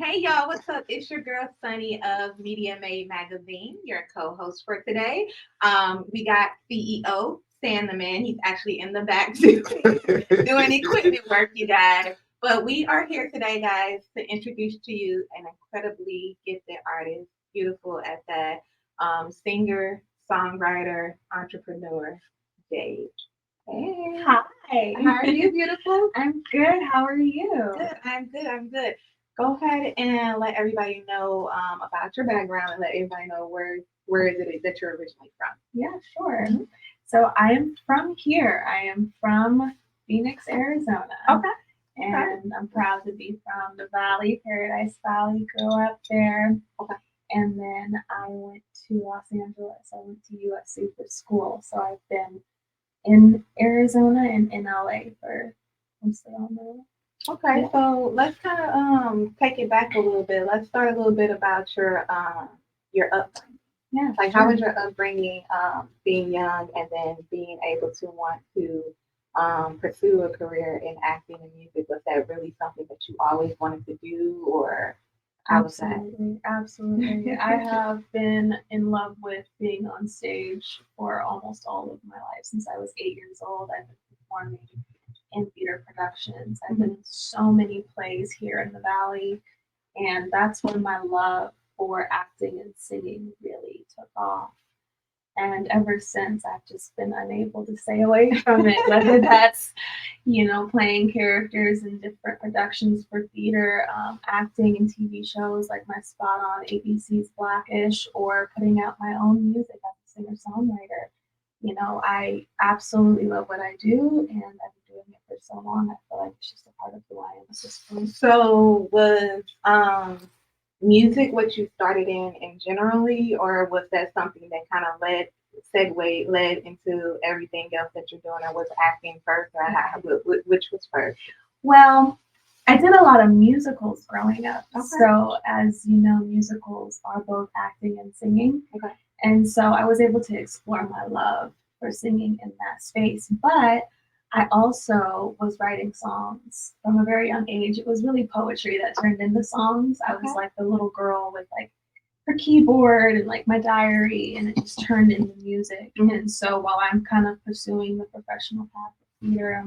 Hey y'all, what's up? It's your girl Sunny of Media Made Magazine, your co-host for today. We got CEO Stan the Man. He's actually in the back too, doing equipment work, you guys. But we are here today, guys, to introduce to you an incredibly gifted artist, beautiful at that, singer, songwriter, entrepreneur, Jade. Hey, Hi. how are you, beautiful? I'm good. How are you? Good. I'm good. I'm good. Go ahead and let everybody know about your background and let everybody know where is it that you're originally from. Yeah, sure. Mhm. So I am from here. I am from Phoenix, Arizona. Okay. Okay. And I'm proud to be from the Valley, Paradise Valley. Grew up there. Okay. And then I went to Los Angeles. I went to USC for school. So I've been in Arizona and in LA for mostly all my life. Okay. Yeah. So let's kind of take it back a little bit. Let's start a little bit about your upbringing. Yeah. Like, how sure. was your upbringing, being young and then being able to want to pursue a career in acting and music? Was that really something that you always wanted to do, or how was that? Absolutely, absolutely. I have been in love with being on stage for almost all of my life. Since I was 8 years old, I've been performing in theater productions. I've been in so many plays here in the Valley, and that's when my love for acting and singing really took off. And ever since, I've just been unable to stay away from it, whether that's playing characters in different productions for theater, acting in TV shows like my spot on ABC's Blackish, or putting out my own music as a singer-songwriter. I absolutely love what I do, and I've been doing it for so long. I feel like it's just a part of who I am at this point. So was music what you started in generally, or was that something that kind of led into everything else that you're doing, or was acting first, or which was first? Well, I did a lot of musicals growing up. Okay. So, as you know, musicals are both acting and singing. Okay. And so I was able to explore my love for singing in that space. But I also was writing songs from a very young age. It was really poetry that turned into songs. I was Okay. like the little girl with like her keyboard and like my diary, and it just turned into music. And so while I'm kind of pursuing the professional path of theater,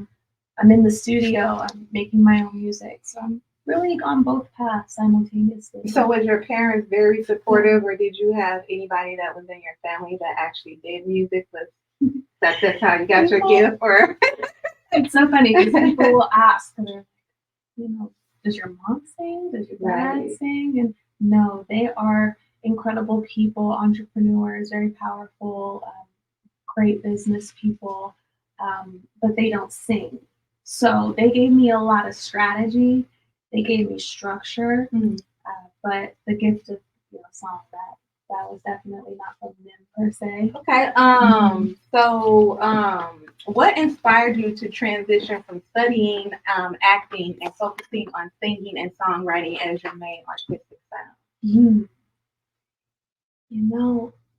I'm in the studio, I'm making my own music. So I'm really on both paths simultaneously. So was your parents very supportive, or did you have anybody that was in your family that actually did music? Was that's how you got your gift, or? It's so funny because people will ask, and they're like, does your mom sing? Does your dad Right. sing? And no, they are incredible people, entrepreneurs, very powerful, great business people, but they don't sing. So they gave me a lot of strategy. They gave me structure, but the gift of song that was definitely not from them per se. Okay. So, what inspired you to transition from studying acting and focusing on singing and songwriting as your main artistic style? Mm.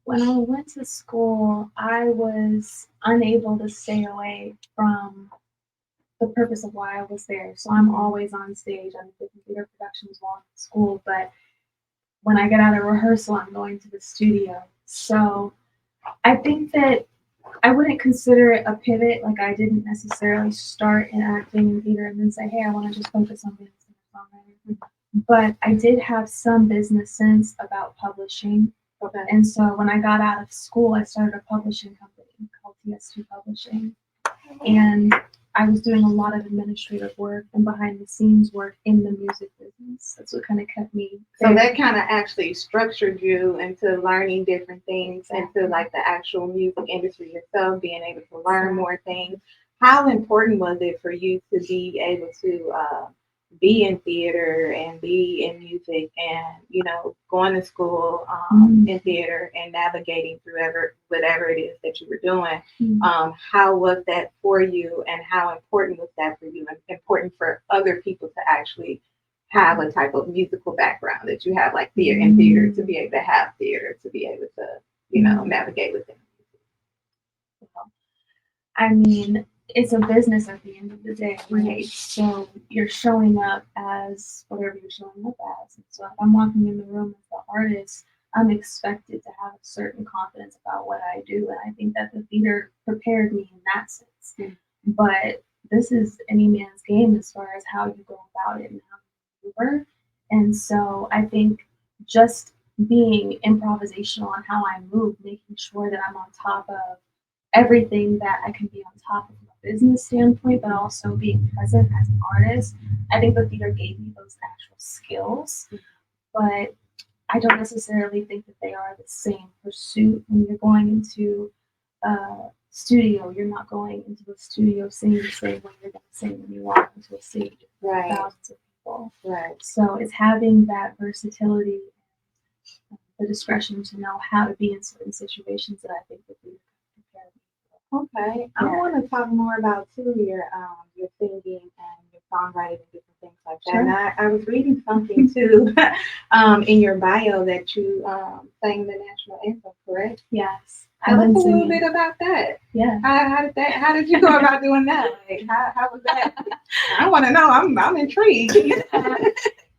When I went to school, I was unable to stay away from the purpose of why I was there. So I'm always on stage. I'm in different theater productions while I'm in school, but when I get out of rehearsal, I'm going to the studio. So I think that I wouldn't consider it a pivot. Like I didn't necessarily start in acting and theater and then say, hey, I want to just focus on being a singer-songwriter. But I did have some business sense about publishing. Okay. And so when I got out of school, I started a publishing company called TS2 Publishing. And I was doing a lot of administrative work and behind the scenes work in the music business. That's what kind of kept me there. So that kind of actually structured you into learning different things, Exactly. into like the actual music industry yourself, being able to learn more things. How important was it for you to be able to be in theater and be in music and, going to school in theater and navigating through whatever it is that you were doing? How was that for you, and how important was that for you, and important for other people to actually have a type of musical background that you have, like theater, to be able to have theater, to be able to, navigate within? I mean, it's a business at the end of the day, right? So you're showing up as whatever you're showing up as. And so if I'm walking in the room as the artist, I'm expected to have a certain confidence about what I do. And I think that the theater prepared me in that sense. Mm. But this is any man's game as far as how you go about it and how you maneuver. And so I think just being improvisational on how I move, making sure that I'm on top of everything that I can be on top of from a business standpoint, but also being present as an artist. I think the theater gave me those actual skills, but I don't necessarily think that they are the same pursuit when you're going into a studio. You're not going into a studio singing the same way you're going to sing when you walk into a stage of Right. thousands of people. Right. So it's having that versatility, the discretion to know how to be in certain situations that I think that we prepare me for. Okay, I Yeah. want to talk more about too your singing and your songwriting and different things like that. Sure. And I was reading something too in your bio that you sang the national anthem, correct? Yes. Tell us a little singing. bit about that. Yeah. How did you go about doing that? Like how was that? I want to know. I'm intrigued.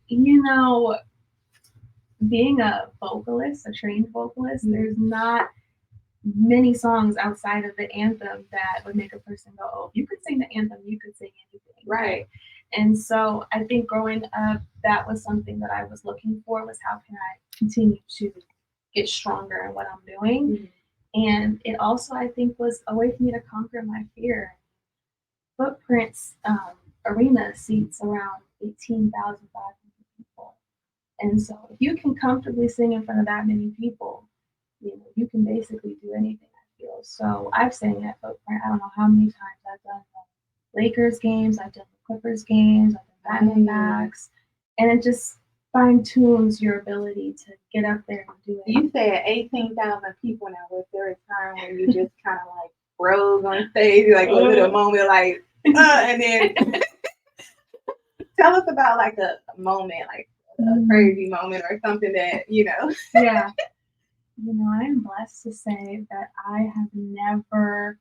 You know, being a vocalist, a trained vocalist, there's not many songs outside of the anthem that would make a person go, oh, you could sing the anthem, you could sing anything. Right. And so I think growing up, that was something that I was looking for, was how can I continue to get stronger in what I'm doing. Mm-hmm. And it also, I think, was a way for me to conquer my fear. Footprints Arena seats around 18,500 people. And so if you can comfortably sing in front of that many people, you can basically do anything, I feel. So I've sang at Footprint, I don't know how many times. I've done the Lakers games, I've done the Clippers games, I've done Diamondbacks, and it just fine tunes your ability to get up there and do it. You said 18,000 people. Now, was there a time when you just kind of like froze on stage? Like, was it a moment like, and then tell us about like a moment, like a crazy moment or something that, Yeah. I am blessed to say that I have never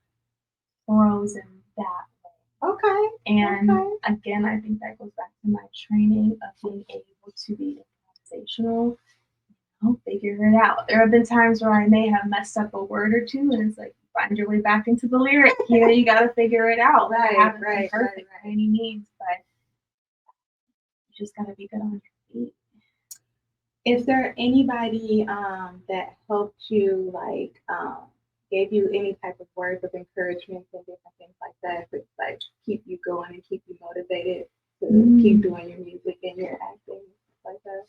frozen that way. Okay. And again, I think that goes back to my training of being able to be improvisational. I'll figure it out. There have been times where I may have messed up a word or two, and it's like, find your way back into the lyric. You got to figure it out. Right, I haven't been right, perfect by any means, but you just got to be good on your feet. Is there anybody that helped you, like, gave you any type of words of encouragement and different things like that, to like keep you going and keep you motivated to keep doing your music and your acting like that?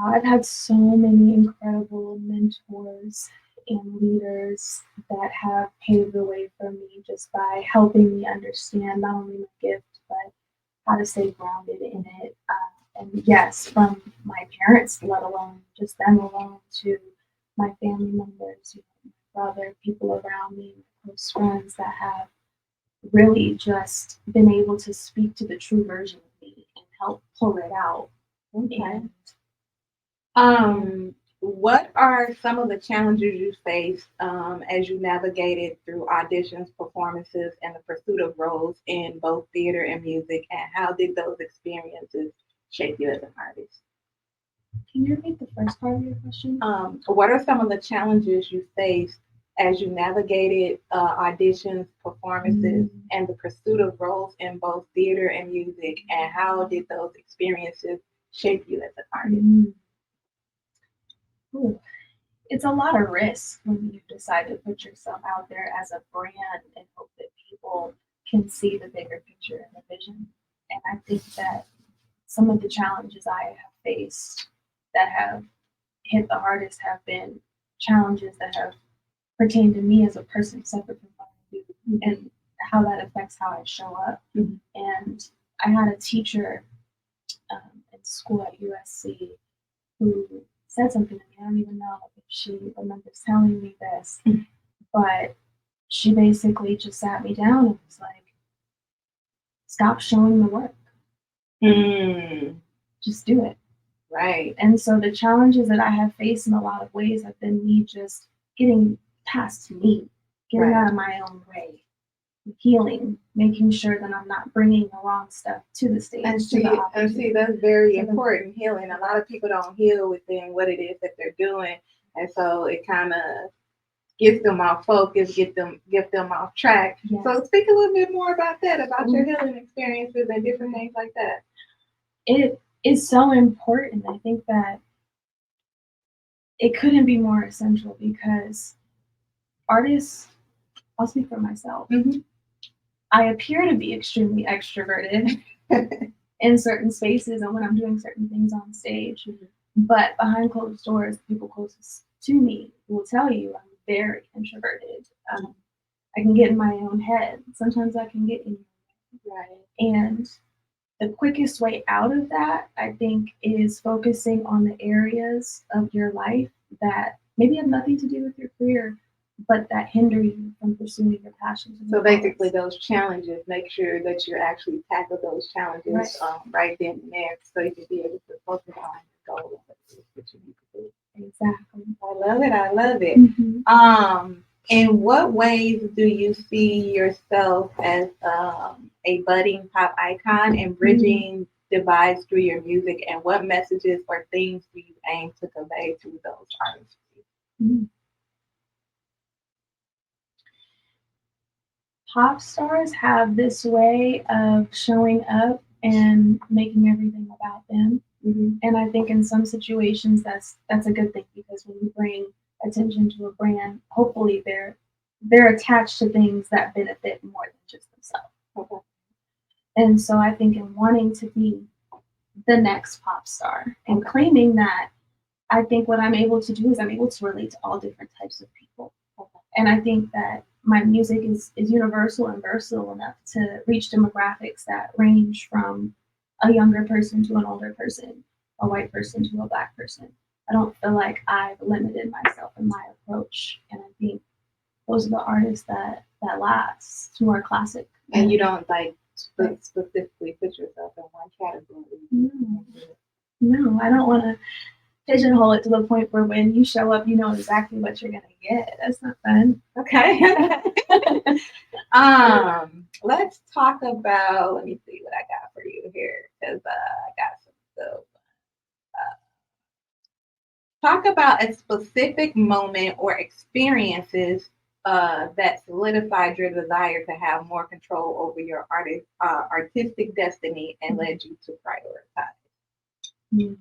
I've had so many incredible mentors and leaders that have paved the way for me just by helping me understand not only my gift, but how to stay grounded in it. And yes, from my parents, let alone just them alone, to my family members, my brother, people around me, my close friends that have really just been able to speak to the true version of me and help pull it out. Okay. What are some of the challenges you faced as you navigated through auditions, performances, and the pursuit of roles in both theater and music, and how did those experiences shape you as an artist? Can you repeat the first part of your question? What are some of the challenges you faced as you navigated auditions, performances, and the pursuit of roles in both theater and music, and how did those experiences shape you as an artist? Ooh. It's a lot of risk when you decide to put yourself out there as a brand and hope that people can see the bigger picture and the vision. And I think that some of the challenges I have faced that have hit the hardest have been challenges that have pertained to me as a person separate from what I do and how that affects how I show up. And I had a teacher in school at USC who said something to me. I don't even know if she remembers telling me this, but she basically just sat me down and was like, stop showing the work. Just do it. Right. And so the challenges that I have faced in a lot of ways have been me just getting past me, getting out of my own way, healing, making sure that I'm not bringing the wrong stuff to the stage. And see, that's very important. Healing. A lot of people don't heal within what it is that they're doing, and so it kind of gets them off focus, get them off track. Yes. So speak a little bit more about that, about your healing experiences and different things like that. It is so important. I think that it couldn't be more essential because artists, I'll speak for myself. Mm-hmm. I appear to be extremely extroverted in certain spaces and when I'm doing certain things on stage. Mm-hmm. But behind closed doors, people closest to me will tell you I'm very introverted. I can get in my own head. Sometimes I can get in your head. Right. And the quickest way out of that, I think, is focusing on the areas of your life that maybe have nothing to do with your career, but that hinder you from pursuing your passions. So basically, those challenges, make sure that you actually tackle those challenges right then and there, so you can be able to focus on your goal that you need to do. Exactly. I love it. I love it. Mm-hmm. In what ways do you see yourself as a budding pop icon and bridging divides through your music, and what messages or themes do you aim to convey to those artists? Mm-hmm. Pop stars have this way of showing up and making everything about them. Mm-hmm. And I think in some situations that's a good thing, because when you bring attention to a brand, hopefully they're attached to things that benefit more than just themselves. Okay. And so I think in wanting to be the next pop star and claiming that, I think what I'm able to do is I'm able to relate to all different types of people. Okay. And I think that my music is universal and versatile enough to reach demographics that range from a younger person to an older person, a white person to a black person. I don't feel like I've limited myself in my approach. And I think those are the artists that last, who are classic. And you don't like specifically put yourself in one category. No, I don't want to pigeonhole it to the point where when you show up, you know exactly what you're gonna get. That's not fun. Okay. Let's talk about. Let me see what I got for you here, because I got some stuff. Talk about a specific moment or experiences that solidified your desire to have more control over your artistic destiny and led you to prioritize. Mm.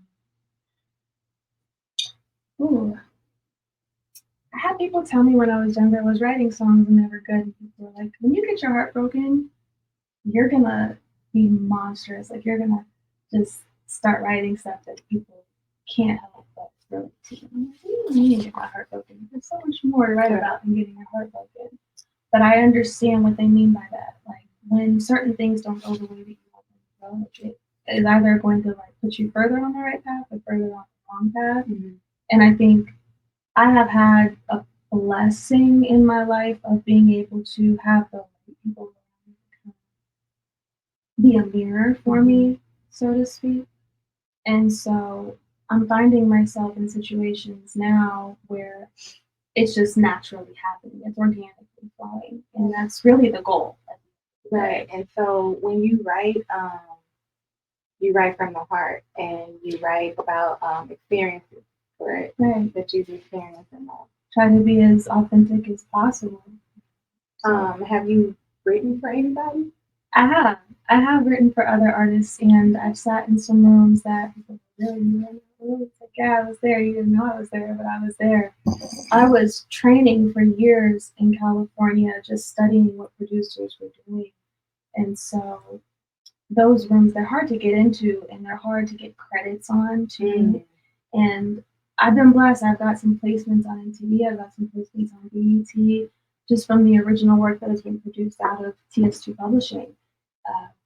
Ooh. I had people tell me when I was younger I was writing songs and they were good. And people were like, when you get your heart broken, you're gonna be monstrous. Like, you're gonna just start writing stuff that people can't help but relate to. I'm like, what do you mean get my heart broken? There's so much more to write about than getting your heart broken. But I understand what they mean by that. Like, when certain things don't go the way that you want them to go, it is either going to like put you further on the right path or further on the wrong path. Mm-hmm. And I think I have had a blessing in my life of being able to have the people be a mirror for me, so to speak. And so I'm finding myself in situations now where it's just naturally happening. It's organically flowing. And that's really the goal. Right. And so when you write from the heart, and you write about experiences, correct? Right. That you've experienced in life. Try to be as authentic as possible. Have you written for anybody? I have written for other artists, and I've sat in some rooms that people really like, yeah, I was there. You didn't know I was there, but I was there. I was training for years in California, just studying what producers were doing. And so those rooms, they're hard to get into, and they're hard to get credits on too. And I've been blessed. I've got some placements on MTV. I've got some placements on BET, just from the original work that has been produced out of TS2 Publishing.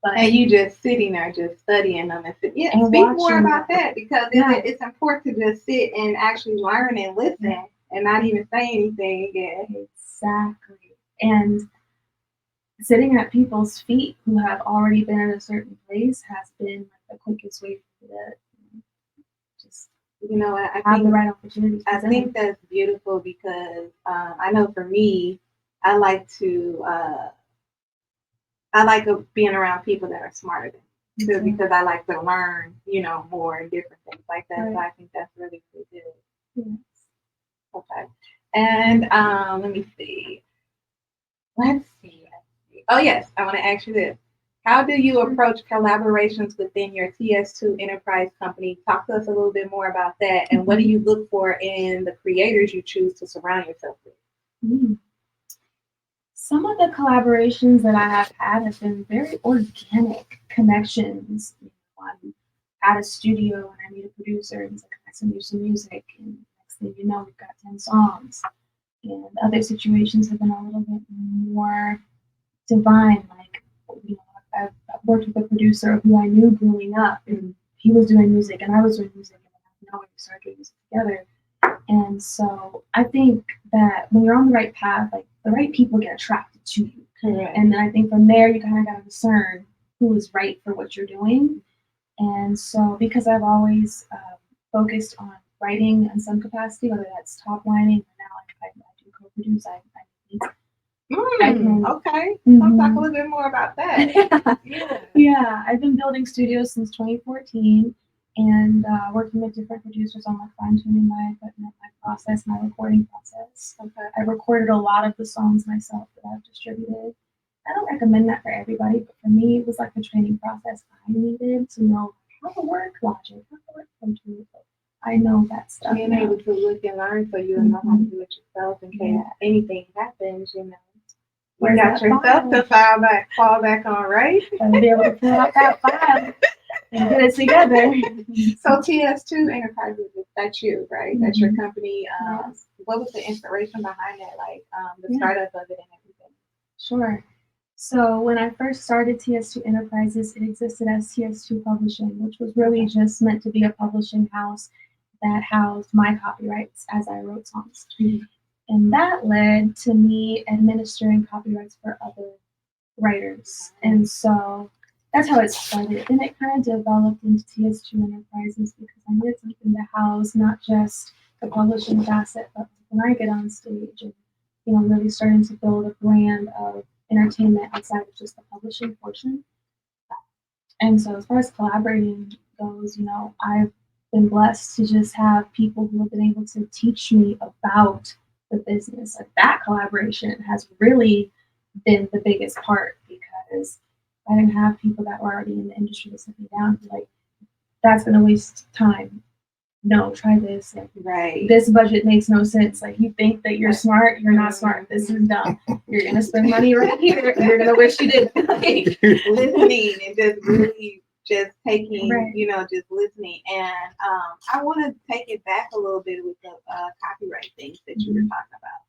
And you just sitting there, just studying them, and speak more about that, because it's important to just sit and actually learn and listen and not even say anything. Exactly. And sitting at people's feet who have already been in a certain place has been like the quickest way for me to just I have the right opportunities. I think that's beautiful, because I know for me, I like to I like being around people that are smarter than me too, Okay. because I like to learn, more and different things like that. So Right. I think that's really, really good. Yes. Okay. And let me see. Let's see. Oh yes, I want to ask you this. How do you approach collaborations within your TS2 enterprise company? Talk to us a little bit more about that. And what do you look for in the creators you choose to surround yourself with? Mm. Some of the collaborations that I have been very organic connections. I'm at a studio and I meet a producer and he's like, I send you some music, and next thing you know, we've got 10 songs. And other situations have been a little bit more divine. Like, I've worked with a producer who I knew growing up, and he was doing music and I was doing music, and now we started doing music together. And so I think that when you're on the right path, like the right people get attracted to you. Correct. And then I think from there, you kind of got to discern who is right for what you're doing. And so because I've always focused on writing in some capacity, whether that's top lining or now I do co-produce, Okay. Mhm. Let's talk a little bit more about that. Yeah. Yeah, I've been building studios since 2014 and working with different producers on like fine tuning my equipment, my process, my recording process. Okay. I recorded a lot of the songs myself that I've distributed. I don't recommend that for everybody, but for me, it was like the training process I needed to know how to work Logic, how to work Pro Tools. I know that stuff. Being now. able to look and learn so you'll know how to do it yourself in case anything happens, You Where's got that yourself to fall back on, right? Gotta be able to pull out that file and get it together. So TS2 Enterprises, that's you, right? That's your company. Yes. What was the inspiration behind that? Like the Yeah. startup of it and everything. Sure. So when I first started TS2 Enterprises, it existed as TS2 Publishing, which was really just meant to be a publishing house that housed my copyrights as I wrote songs. And that led to me administering copyrights for other writers. And so that's how it started. And it kind of developed into TS2 Enterprises because I needed something to house not just the publishing facet, but when I get on stage and really starting to build a brand of entertainment outside of just the publishing portion. And so as far as collaborating goes, I've been blessed to just have people who have been able to teach me about the business. Like that collaboration has really been the biggest part because I didn't have people that were already in the industry to sit me down and be like, that's gonna waste time. No, try this. Like, Right. this budget makes no sense. Like you think that you're smart, you're not smart. This is dumb. You're gonna spend money right here, and you're gonna wish you did. Like, Listening and just really just taking, Right. Just listening. And I want to take it back a little bit with the copyright things that you were talking about.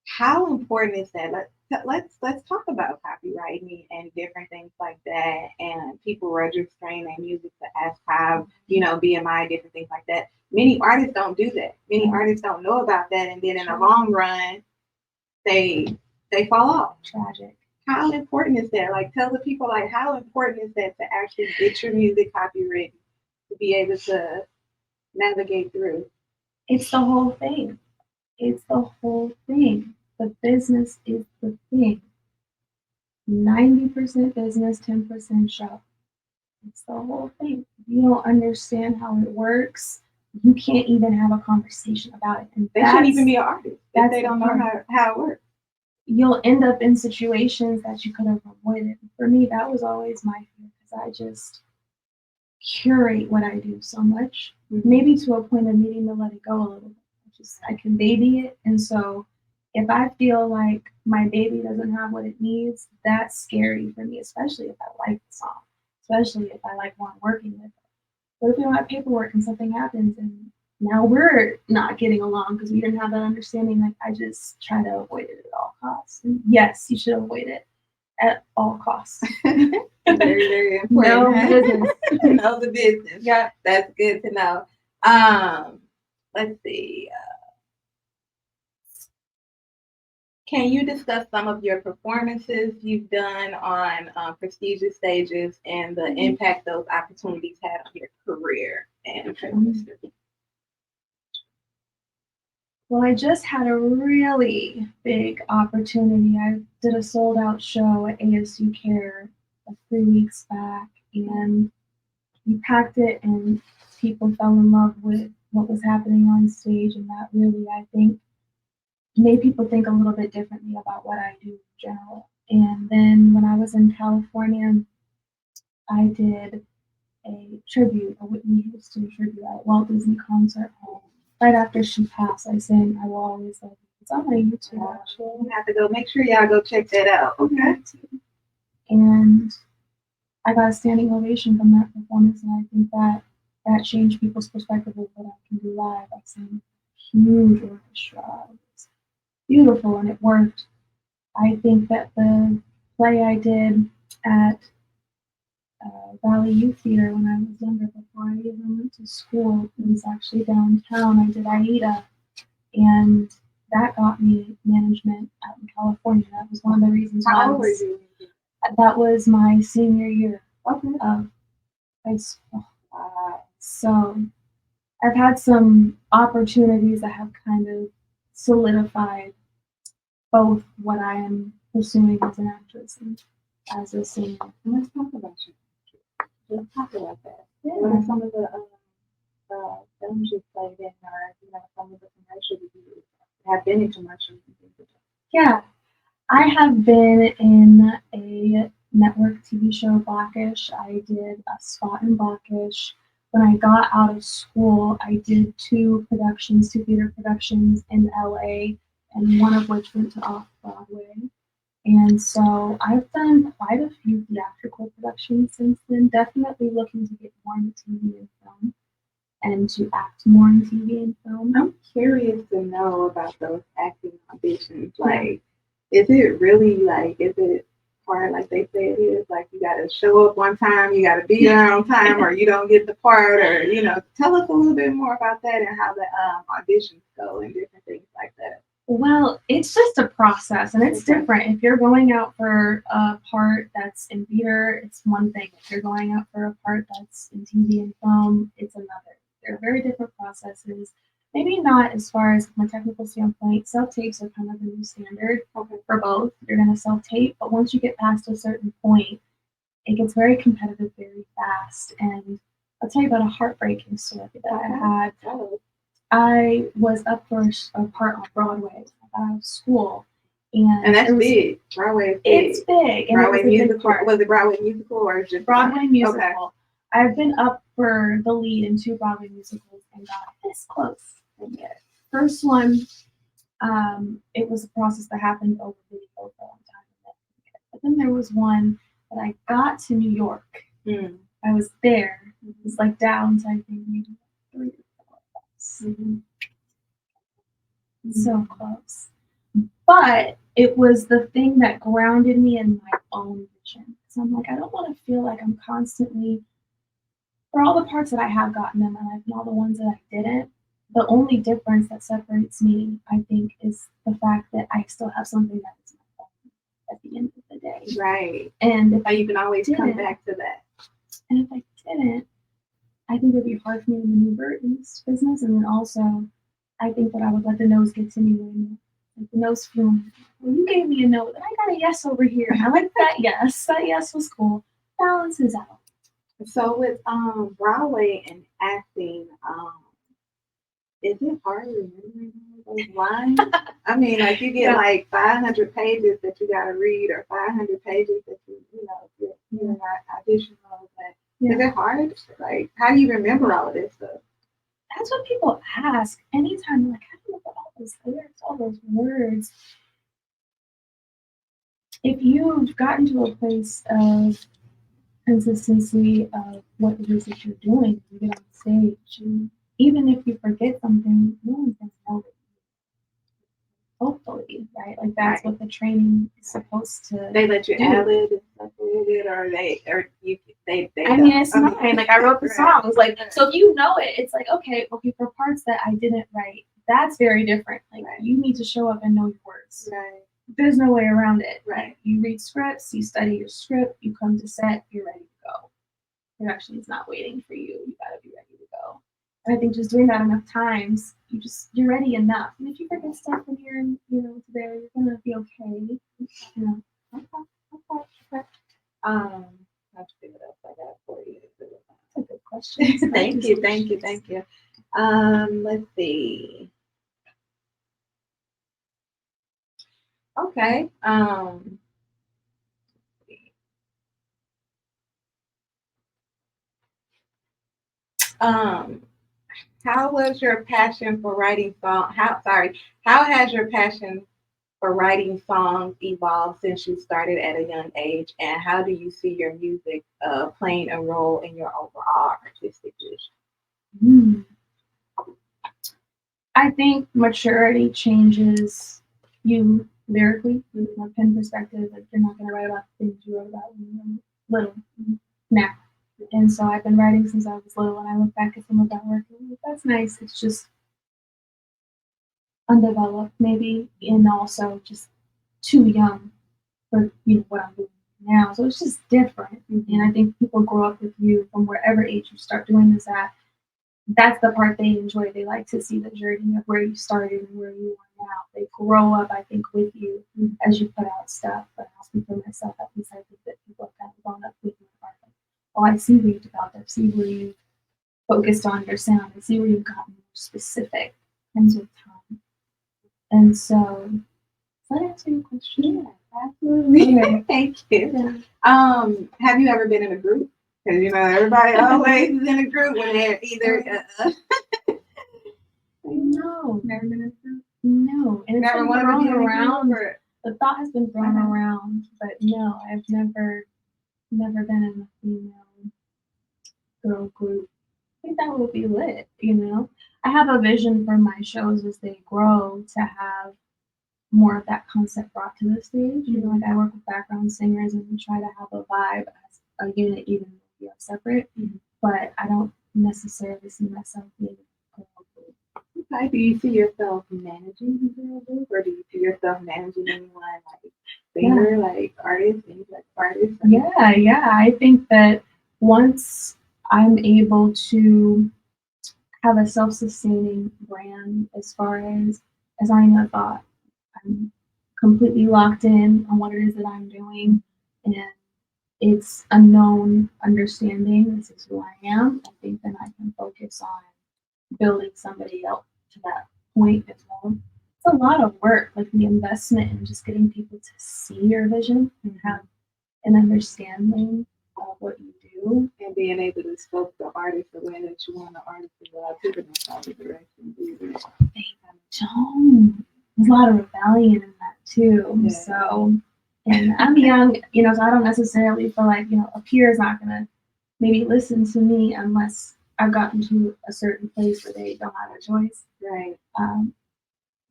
How important is that? Let's talk about copywriting and different things like that, and people registering their music to ask how, BMI, different things like that. Many artists don't do that. Many artists don't know about that, and then in the long run, they fall off. Tragic. How important is that? Like, tell the people, like, how important is that to actually get your music copywritten to be able to navigate through? It's the whole thing. It's the whole thing. The business is the thing. 90% business, 10% show. It's the whole thing. If you don't understand how it works, you can't even have a conversation about it. And they shouldn't even be an artist if they don't know how it works. You'll end up in situations that you could have avoided. For me, that was always my fear because I just curate what I do so much, maybe to a point of needing to let it go a little bit. I can baby it. And so if I feel like my baby doesn't have what it needs, that's scary for me, especially if I like the song, especially if I like one working with it. But if we don't have paperwork and something happens and now we're not getting along because we didn't have that understanding, like I just try to avoid it at all costs. And yes, you should avoid it at all costs. Very, very important. No business. Know the business. Yeah. That's good to know. Let's see. Can you discuss some of your performances you've done on prestigious stages and the impact those opportunities had on your career and Well, I just had a really big opportunity. I did a sold out show at ASU Care 3 weeks back, and we packed it, and people fell in love with what was happening on stage, and that really, I think, made people think a little bit differently about what I do in general. And then when I was in California, I did a tribute, a Whitney Houston tribute at Walt Disney Concert Hall. Right after she passed, I sang "I Will Always Love You." It's on my YouTube actually. You have to go. Make sure y'all go check that out. Okay. And I got a standing ovation from that performance, and I think that changed people's perspective of what I can do live. I sang huge orchestra. It was beautiful, and it worked. I think that the play I did at Valley Youth Theater when I was younger, before I even went to school, it was actually downtown. I did Aida, and that got me management out in California. That was one of the reasons why How old were you? that was my senior year Okay. of high school. So I've had some opportunities that have kind of solidified both what I am pursuing as an actress and as a singer. Let's talk about you. Let's talk about that. Yeah. What are some of the films you've played in, or some of the commercials you have been in commercials and things like that? Yeah, I have been in a network TV show, Blackish. I did a spot in Blackish. When I got out of school, I did two theater productions in LA, and one of which went to off Broadway. And so I've done quite a few theatrical productions since then, definitely looking to get more into TV and film and to act more in TV and film. I'm curious to know about those acting auditions. Like, is it really is it hard like they say it is? Like, you got to show up on time, you got to be there on time, or you don't get the part, or, tell us a little bit more about that and how the auditions go and different things like that. Well, it's just a process, and it's different. If you're going out for a part that's in theater, it's one thing. If you're going out for a part that's in TV and film, it's another. They're very different processes. Maybe not as far as from a technical standpoint. Self-tapes are kind of the new standard for both. You're going to self-tape, but once you get past a certain point, it gets very competitive very fast. And I'll tell you about a heartbreaking story that I had. I was up for a part on Broadway. I got out of school. And that's big. Broadway is big. It's big. And Broadway musical. Was it Broadway musical or just Broadway musical? Okay. I've been up for the lead in two Broadway musicals and got this close. First one, it was a process that happened over video for a long time. But then there was one that I got to New York. I was there. It was down to I think maybe 3 or 4 months. So close. But it was the thing that grounded me in my own vision. So I'm I don't want to feel like I'm constantly, for all the parts that I have gotten in my life and all the ones that I didn't, the only difference that separates me, I think, is the fact that I still have something that is my own at the end of the day. Right. And if you can always come back to that. And if I didn't, I think it would be hard for me to maneuver in this business. And then also, I think that I would let the no's get to me when the no's feeling, well, you gave me a no, but I got a yes over here. And I like that yes. That yes was cool. Balances out. So with Broadway and acting, is it hard remembering those lines? I mean, you get 500 pages that you got to read, or 500 pages that you're not audition on. Is it hard? How do you remember all of this stuff? That's what people ask anytime. How do you remember all those lyrics, all those words? If you've gotten to a place of consistency of what it is that you're doing, you get on stage, and even if you forget something, no one's going to know it. Hopefully, right? That's what the training is supposed to. They let you ad-lib and stuff a little bit, or they. I mean, it's mine. I wrote the songs. So if you know it, it's okay. For parts that I didn't write, that's very different. You need to show up and know your words. Right. There's no way around it. Right. You read scripts, you study your script, you come to set, you're ready to go. Production is not waiting for you. You gotta be ready to go. And I think just doing that enough times, you're ready enough. And if you forget stuff when you're in, there, you're gonna be okay. Okay. Okay. Let's see what else I got for you. That's a good question. Thank you. Let's see. Okay. Um, how was your passion for writing song? How has your passion for writing songs evolved since you started at a young age, and how do you see your music playing a role in your overall artistic vision? I think maturity changes you lyrically from a pen perspective. Like you're not gonna write about the things you wrote about when you were little now. And so I've been writing since I was little, and I look back at some of that work and I'm like, that's nice. It's just undeveloped maybe, and also just too young for what I'm doing now. So it's just different. And I think people grow up with you from wherever age you start doing this at. That's the part they enjoy. They like to see the journey of where you started and where you are now. They grow up, I think, with you as you put out stuff. But I'll speak for myself. At least I think that people have kind of grown up with me. Oh, I see where you developed. I see where you focused on your sound. I see where you've gotten more specific comes with time. And so, does that answer your question? Yeah, absolutely. Okay. Thank you. Yeah. Have you ever been in a group? Because everybody always is in a group when they're either. No, Never been in a group. No, and it's Never been wanted to thrown be in a group, around. or? The thought has been thrown around, but no, I've never been in a female girl group. I think that would be lit. I have a vision for my shows as they grow to have more of that concept brought to the stage. Like I work with background singers and we try to have a vibe as a unit, even though we are separate. But I don't necessarily see myself being a girl group. Okay. Do you see yourself managing the girl group, or do you see yourself managing anyone like singer, like artists, any like artists? Yeah. I think that once I'm able to have a self-sustaining brand as far as I thought, I'm completely locked in on what it is that I'm doing, and it's a known understanding. This is who I am. I think then I can focus on building somebody else to that point as well. It's a lot of work, like the investment in just getting people to see your vision and have an understanding of what you do. And being able to scope the artist the way that you want the artist to go out to the next direction. There's a lot of rebellion in that too. Yeah. So, and I'm young, so I don't necessarily feel like, a peer is not gonna maybe listen to me unless I've gotten to a certain place where they don't have a choice. Right.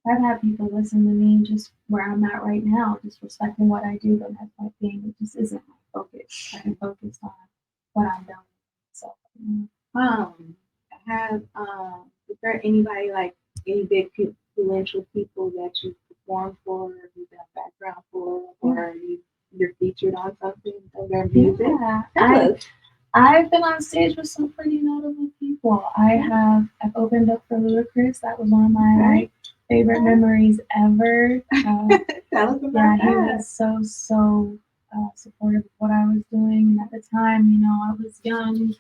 I've had people listen to me just where I'm at right now, just respecting what I do, but that's my thing. It just isn't my focus. I'm focused on what I'm doing. So, is there anybody like any big influential people that you perform for, or you've done background for, or you're featured on something of their music? Yeah, I've been on stage with some pretty notable people. I've opened up for Ludacris. That was one of my favorite memories ever. Tell us about that. He was so supportive of what I was doing, and at the time, I was young.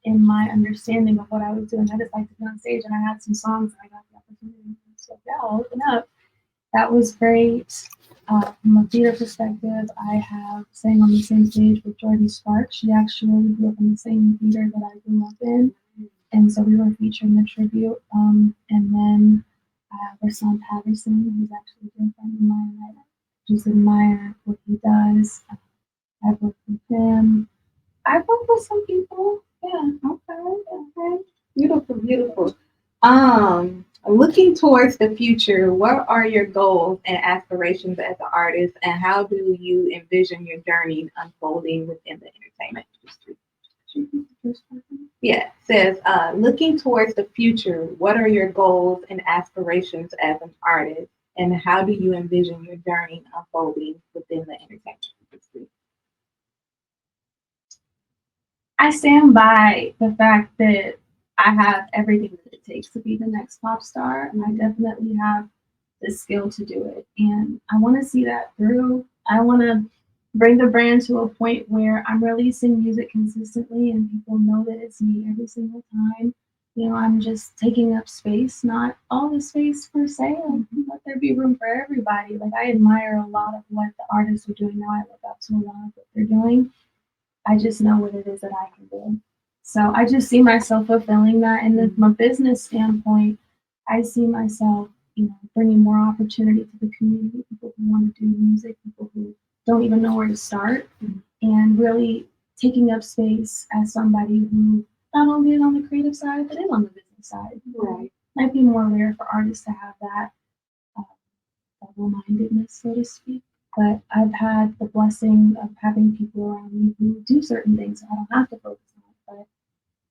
In my understanding of what I was doing, I just liked to be on stage, and I had some songs that I got the opportunity. So yeah, I'll open up. That was great. From a theater perspective, I have sang on the same stage with Jordan Sparks. She actually grew up in the same theater that I grew up in, and so we were featuring the tribute. And then Rashawn Patterson, who's actually a good friend of mine. I just admire what he does. I've worked with him. I've worked with some people. Yeah. Okay. Beautiful. Looking towards the future, what are your goals and aspirations as an artist, and how do you envision your journey unfolding within the entertainment industry? Yeah, it says, looking towards the future, what are your goals and aspirations as an artist, and how do you envision your journey unfolding within the entertainment industry? I stand by the fact that I have everything that it takes to be the next pop star. And I definitely have the skill to do it. And I want to see that through. I want to bring the brand to a point where I'm releasing music consistently and people know that it's me every single time. You know, I'm just taking up space, not all the space for sale. Let there be room for everybody. Like, I admire a lot of what the artists are doing now. I look up to a lot of what they're doing. I just know what it is that I can do. So I just see myself fulfilling that. And from a business standpoint, I see myself, you know, bringing more opportunity to the community, people who want to do music, people who don't even know where to start, and really taking up space as somebody who not only is on the creative side, but is on the business side. Right. Might be more rare for artists to have that uh, double-mindedness, so to speak. But I've had the blessing of having people around me who do certain things so I don't have to focus on it.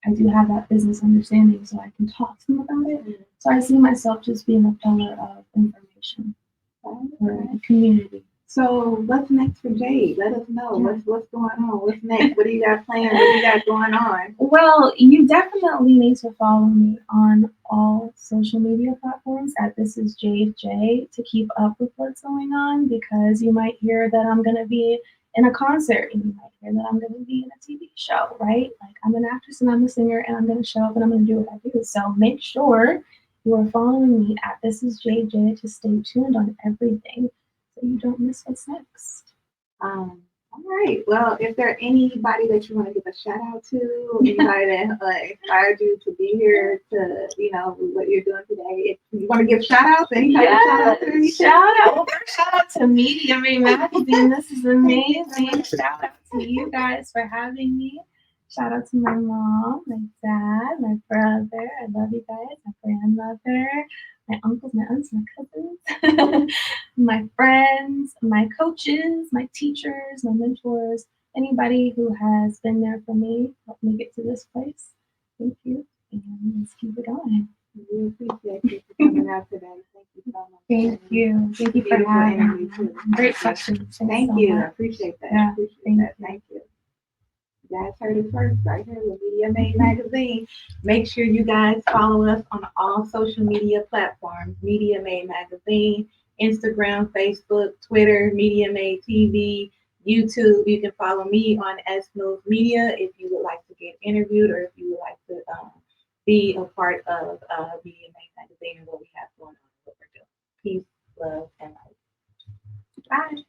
But I do have that business understanding so I can talk to them about it. So I see myself just being a pillar of information for the community. So what's next for Jade? Let us know. What's going on? What's next? What do you got planned? What do you got going on? Well, you definitely need to follow me on all social media platforms at This Is Jade J to keep up with what's going on, because you might hear that I'm going to be in a concert and you might hear that I'm going to be in a TV show, right? Like, I'm an actress and I'm a singer and I'm going to show up and I'm going to do what I do. So make sure you are following me at This Is Jade J to stay tuned on everything so you don't miss what's next. All right. Well, is there anybody that you want to give a shout out to? Anybody that inspired you to be here to, you know, what you're doing today? If you want to give shout outs, any type of shout out to anything? Shout out to Media May Magazine. This is amazing. Shout out to you guys for having me. Shout out to my mom, my dad, my brother. I love you guys. My grandmother, my uncles, my aunts, my cousins, my friends, my coaches, my teachers, my mentors, anybody who has been there for me, helped me get to this place. Thank you. And let's keep it going. We appreciate you for coming out today. Thank you so much. Thank you. Thank you for having me. Great questions. Thank so you. much. I appreciate that. Yeah, I appreciate that. Thank you. You guys heard it first right here with Media May Magazine. Make sure you guys follow us on all social media platforms. Media May Magazine, Instagram, Facebook, Twitter, Media May TV, YouTube. You can follow me on SMills Media if you would like to get interviewed or if you would like to be a part of Media May Magazine and what we have going on, what we're doing. Peace, love, and light. Bye.